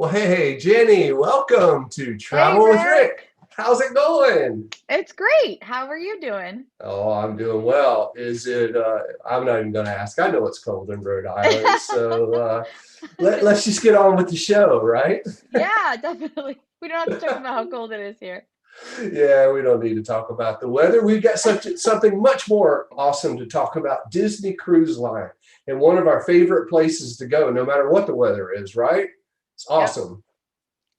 Well, hey, Jenny, welcome to Hey Travel with Rick, Rick. How's it going? it's great. How are you doing? Oh, I'm doing well. I'm not even going to ask. I know it's cold in Rhode Island, so let's just get on with the show, right? Yeah, definitely. We don't have to talk about how cold it is here. Yeah, we don't need to talk about the weather. We've got something much more awesome to talk about Disney Cruise Line and one of our favorite places to go, no matter what the weather is, right? It's Yep, awesome.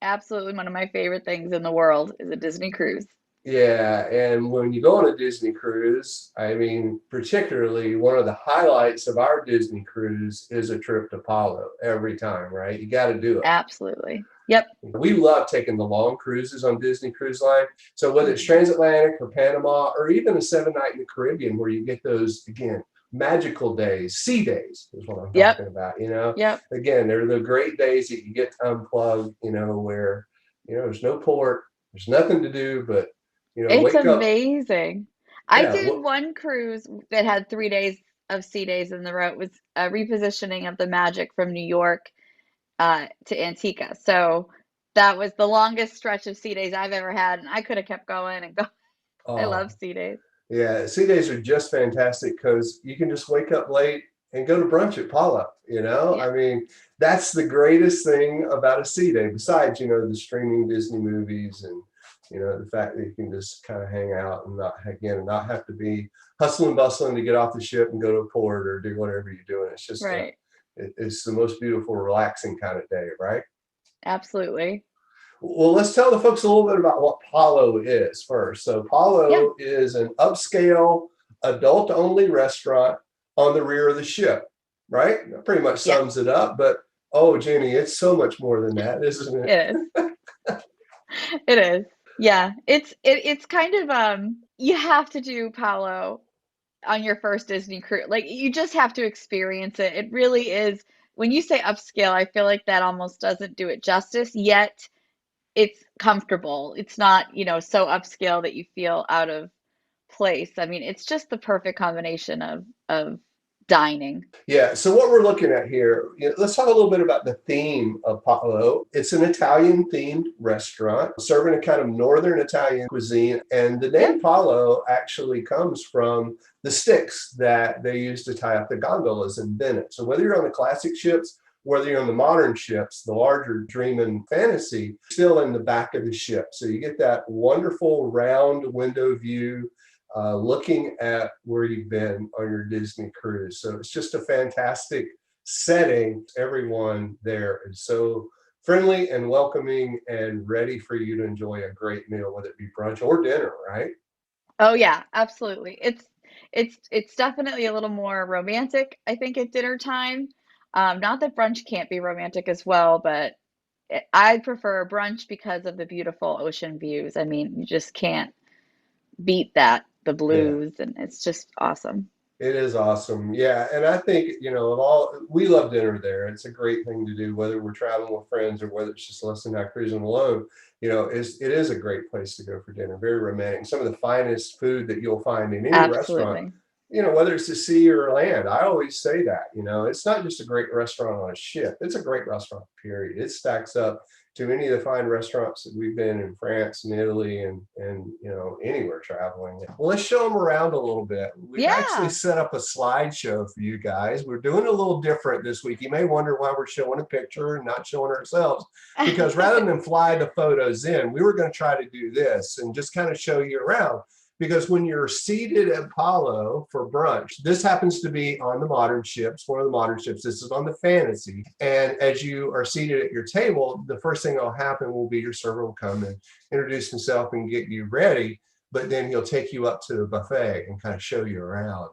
absolutely one of my favorite things in the world is a Disney cruise. Yeah, and when you go on a Disney cruise, I mean, particularly one of the highlights of our Disney cruise is a trip to Palo every time, right? You got to do it. Absolutely. Yep. We love taking the long cruises on Disney Cruise Line. So whether it's Mhm. transatlantic or Panama or even a 7 night in the Caribbean where you get those, again, magical days, sea days is what I'm Yep. talking about, you know? Yep. Again, they're the great days that you get to unplug, where, there's no port, there's nothing to do but It's wake up. amazing. I Yeah. did one cruise that had 3 days of sea days in the row. It was a repositioning of the Magic from New York to Antigua. So that was the longest stretch of sea days I've ever had, and I could have kept going and going. I love Oh, sea days. yeah. Sea days are just fantastic because you can just wake up late and go to brunch at Palo. Yeah. I mean, that's the greatest thing about a sea day, besides, the streaming Disney movies and, the fact that you can just kind of hang out and not have to be hustling, bustling to get off the ship and go to a port or do whatever you're doing. It's just, Right. it's the most beautiful, relaxing kind of day, right? Absolutely. Well, let's tell the folks a little bit about what Palo is first. So, Yeah. Palo is an upscale, adult only restaurant on the rear of the ship, right? That pretty much Yeah. sums it up. But oh, Jenny, it's so much more than that, isn't It is. It is. Yeah. It's kind of you have to do Palo on your first Disney cruise. Like you just have to experience it. It really is when you say upscale, I feel like that almost doesn't do it justice, yet it's comfortable. It's not, so upscale that you feel out of place. I mean, it's just the perfect combination of dining. Yeah, so what we're looking at here, let's talk a little bit about the theme of Palo. It's an Italian themed restaurant serving a kind of northern Italian cuisine. And the Yep. name Palo actually comes from the sticks that they use to tie up the gondolas in Venice. So whether you're on the classic ships, whether you're on the modern ships, the larger Dream and Fantasy, still in the back of the ship. So you get that wonderful round window view looking at where you've been on your Disney cruise. So it's just a fantastic setting. Everyone there is so friendly and welcoming and ready for you to enjoy a great meal, whether it be brunch or dinner, right? Oh yeah, absolutely. It's definitely a little more romantic, I think, at dinner time. Not that brunch can't be romantic as well, but I prefer brunch because of the beautiful ocean views. I mean, you just can't beat that, the Yeah. blues, and it's just awesome. It is awesome. Yeah. And I think, of all, we love dinner there. It's a great thing to do, whether we're traveling with friends or whether it's just us and not cruising alone. It is a great place to go for dinner. Very romantic. Some of the finest food that you'll find in any restaurant, Absolutely. whether it's the sea or land. I always say that, it's not just a great restaurant on a ship, it's a great restaurant, period. It stacks up to any of the fine restaurants that we've been in France and Italy and anywhere traveling. Well, let's show them around a little bit. We've actually Yeah. set up a slideshow for you guys. We're doing a little different this week. You may wonder why we're showing a picture and not showing ourselves, because rather than fly the photos in, we were going to try to do this and just kind of show you around. Because when you're seated at Palo for brunch, this happens to be on the modern ships, one of the modern ships. This is on the Fantasy. And as you are seated at your table, the first thing that'll happen will be your server will come and introduce himself and get you ready. But then he'll take you up to the buffet and kind of show you around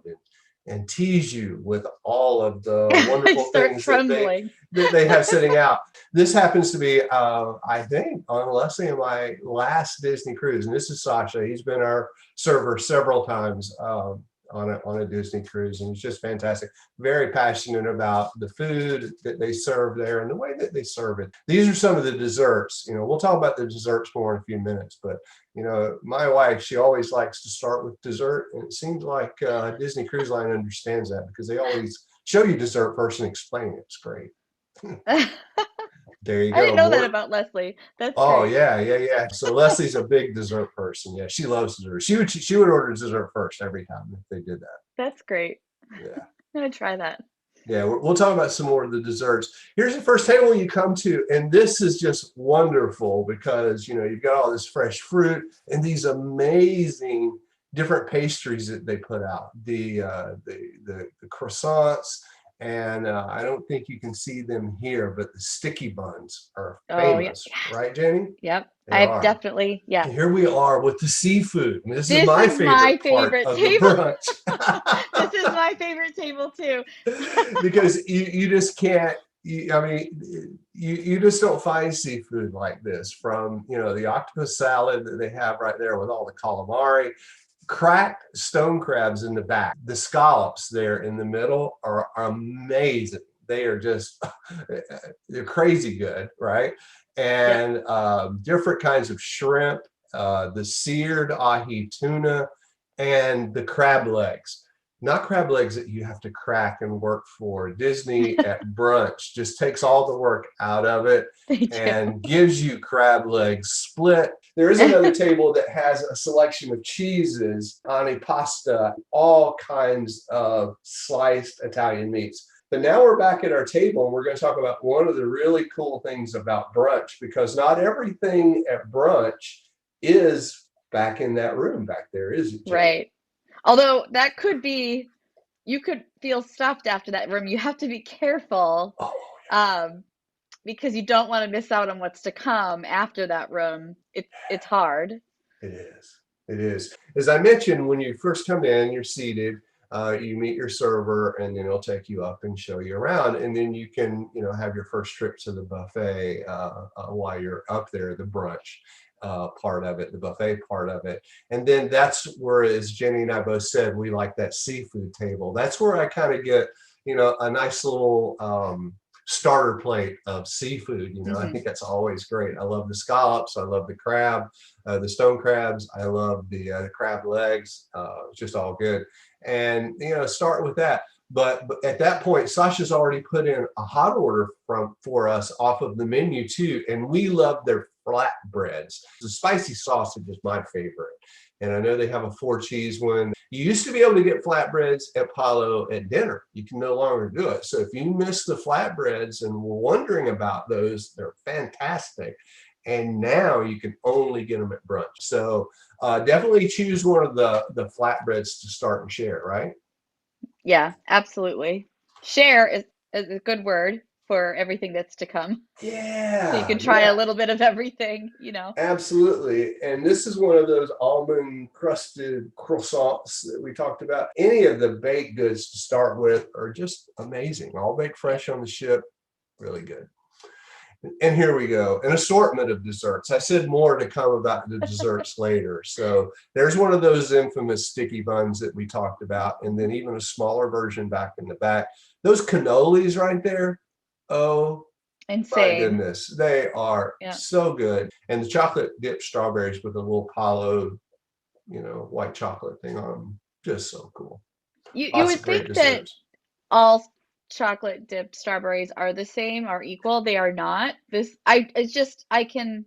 and tease you with all of the I wonderful start things that they trembling. that they have sitting out. This happens to be, I think, on Leslie and my last Disney cruise, and this is Sasha. He's been our server several times on a Disney cruise, and he's just fantastic. Very passionate about the food that they serve there and the way that they serve it. These are some of the desserts. We'll talk about the desserts more in a few minutes, but my wife, she always likes to start with dessert, and it seems like Disney Cruise Line understands that because they always show you dessert first and explain it. It's great. There you I didn't go. know that More. about Leslie. That's Oh great. yeah, yeah, yeah. So Leslie's a big dessert person. Yeah, she loves dessert. She would order dessert first every time if they did that. That's great. Yeah. I'm gonna try that. Yeah, we'll talk about some more of the desserts. Here's the first table you come to, and this is just wonderful because you've got all this fresh fruit and these amazing different pastries that they put out. The croissants, and I don't think you can see them here, but the sticky buns are Oh yeah, famous, yes, right, Jenny? yep. They I've are. definitely, yeah. And here we are with the seafood. And this is This my is favorite my part favorite of the table. brunch. This is my favorite table too. Because you just can't. I mean, you just don't find seafood like this. From the octopus salad that they have right there with all the calamari, cracked stone crabs in the back, the scallops there in the middle are amazing. They are just they're crazy good, right? Yep. And different kinds of shrimp, the seared ahi tuna, and the crab legs. Not crab legs that you have to crack and work for. Disney at Brunch just takes all the work out of it They do. and gives you crab legs split. There is another table that has a selection of cheeses on a pasta, all kinds of sliced Italian meats. But now we're back at our table and we're going to talk about one of the really cool things about brunch, because not everything at brunch is back in that room back there, is it, Jenny? Right. Although that could be, you could feel stuffed after that room. You have to be careful, Oh, um, because you don't want to miss out on what's to come after that room. It's hard. it is. It is. As I mentioned, when you first come in, you're seated. You meet your server, and then he'll take you up and show you around, and then you can, have your first trip to the buffet while you're up there, the brunch part of it, the buffet part of it, and then that's where, as Jenny and I both said, we like that seafood table. That's where I kind of get, a nice little starter plate of seafood. I Hmm. think that's always great. I love the scallops. I love the crab, the stone crabs. I love the crab legs. It's just all good. And start with that. But at that point, Sasha's already put in a hot order for us off of the menu too, and we love their flatbreads. The spicy sausage is my favorite, and I know they have a 4 cheese one. You used to be able to get flatbreads at Palo at dinner. You can no longer do it. So if you miss the flatbreads and were wondering about those, they're fantastic. And now you can only get them at brunch. So definitely choose one of the flatbreads to start and share, right? Yeah, absolutely. Share is a good word for everything that's to come. So you Yeah, can try a yeah, little bit of everything. absolutely. And this is one of those almond crusted croissants that we talked about. Any of the baked goods to start with are just amazing. All baked Yep. fresh on the ship, really good. And here we go, an assortment of desserts. I said more to come about the desserts later. So there's one of those infamous sticky buns that we talked about, and then even a smaller version back in the back. Those cannolis right there, oh my Insane. goodness, they are Yeah. so good. And the chocolate dipped strawberries with a little Palo, white chocolate thing on them, just so cool. You Lots of would great think that desserts. all chocolate dipped strawberries are the same, are equal. They are not. It's just I can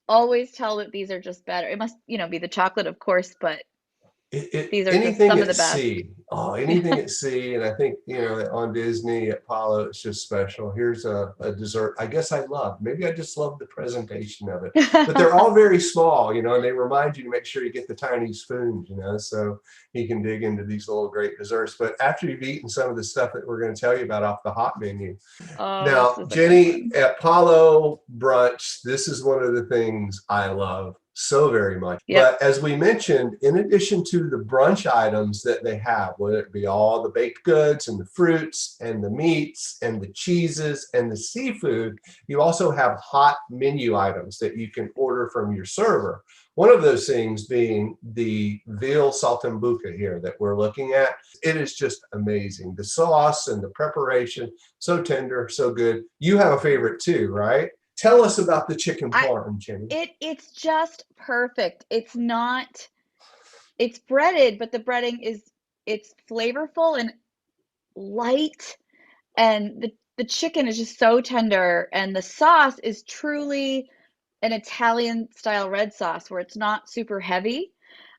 always tell that these are just better. It must be the chocolate, of course, but these are just Anything some of at the best. sea. Oh, anything at sea. And I think, on Disney at Palo, it's just special. Here's a dessert I guess I love. Maybe I just love the presentation of it. But they're all very small, and they remind you to make sure you get the tiny spoons, so you can dig into these little great desserts. But after you've eaten some of the stuff that we're going to tell you about off the hot menu. Oh, this Now, is a good Jenny, one. at Palo Brunch, this is one of the things I love so very much. Yep. But as we mentioned, in addition to the brunch items that they have, whether it be all the baked goods and the fruits and the meats and the cheeses and the seafood, you also have hot menu items that you can order from your server. One of those things being the veal saltimbocca here that we're looking at. It is just amazing. The sauce and the preparation, so tender, so good. You have a favorite too, right? Tell us about the chicken I parm, Jenny. it's just perfect. It's breaded, but the breading is it's flavorful and light, and the chicken is just so tender, and the sauce is truly an Italian style red sauce where it's not super heavy.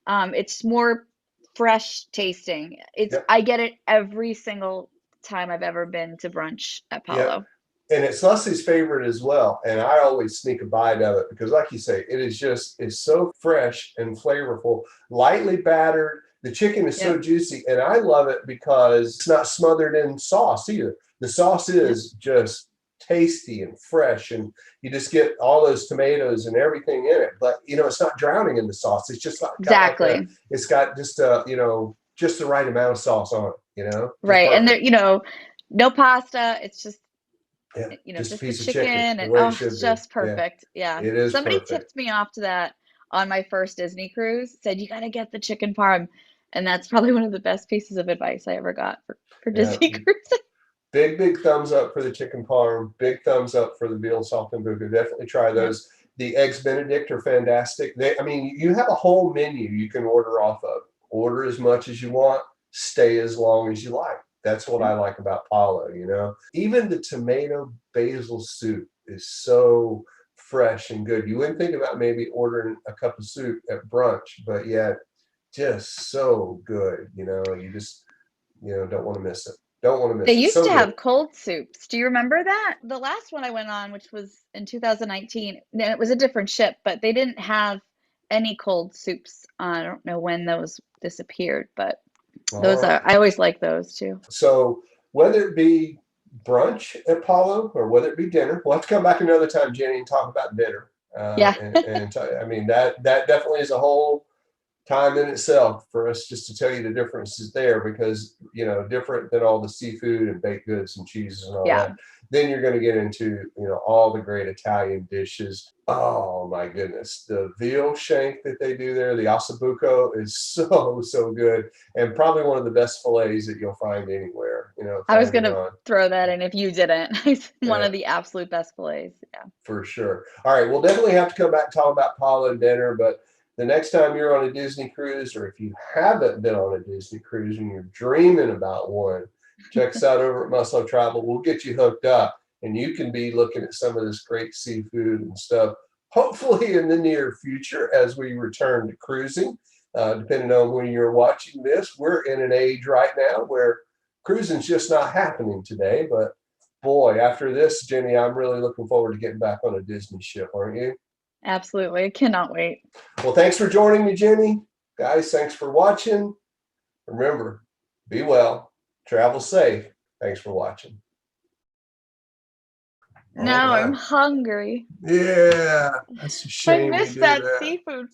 It's more fresh tasting. Yep. I get it every single time I've ever been to brunch at Yep. Palo. And it's Leslie's favorite as well. And I always sneak a bite of it because, like you say, it's so fresh and flavorful, lightly battered. The chicken is so Yep. juicy, and I love it because it's not smothered in sauce either. The sauce Yep. is just tasty and fresh, and you just get all those tomatoes and everything in it. But it's not drowning in the sauce. It's just Exactly. it's got just just the right amount of sauce on it. Just Right. And perfect. there, no pasta. It's just Yeah, just a just the piece of chicken, chicken, the and way it oh, should it's be. just Yeah, perfect. Yeah. it is Somebody perfect. tipped me off to that on my first Disney cruise, said you got to get the chicken parm. And that's probably one of the best pieces of advice I ever got for Yeah, Disney cruises. big thumbs up for the chicken parm. Big thumbs up for the veal saltimbocca. Definitely try Yep. those. The eggs Benedict are fantastic. I mean, you have a whole menu you can order off of. Order as much as you want. Stay as long as you like. That's what I Yep. like about Palo. Even the tomato basil soup is so fresh and good. You wouldn't think about maybe ordering a cup of soup at brunch, but yet just so good. You just don't want to miss it. Don't want to They miss it. used So to good. have cold soups. Do you remember that? The last one I went on, which was in 2019, and it was a different ship, but they didn't have any cold soups. I don't know when those disappeared, but All right. I always like those too. So whether it be brunch at Palo or whether it be dinner, we'll have to come back another time, Jenny, and talk about dinner. Yeah, I mean, that definitely is a whole time in itself for us just to tell you the differences there, because different than all the seafood and baked goods and cheeses and all yeah. that. Then you're going to get into all the great Italian dishes. Oh my goodness, the veal shank that they do there, the ossobuco, is so good, and probably one of the best fillets that you'll find anywhere. I was Finding gonna on. throw that in if you didn't. It's one Yeah, of the absolute best fillets. Yeah. for sure. All right, we'll definitely have to come back and talk about Palo dinner, but the next time you're on a Disney cruise, or if you haven't been on a Disney cruise and you're dreaming about one, check us out over at Muscle Travel. We'll get you hooked up, and you can be looking at some of this great seafood and stuff, hopefully in the near future as we return to cruising. Depending on when you're watching this, we're in an age right now where cruising's just not happening today, but boy, after this, Jenny, I'm really looking forward to getting back on a Disney ship, aren't you? Absolutely. I cannot wait. Well, thanks for joining me, Jenny. Guys, thanks for watching. Remember, be well, travel safe. Thanks for watching. All Now I'm right. hungry. Yeah, that's a I shame we miss do that that. seafood.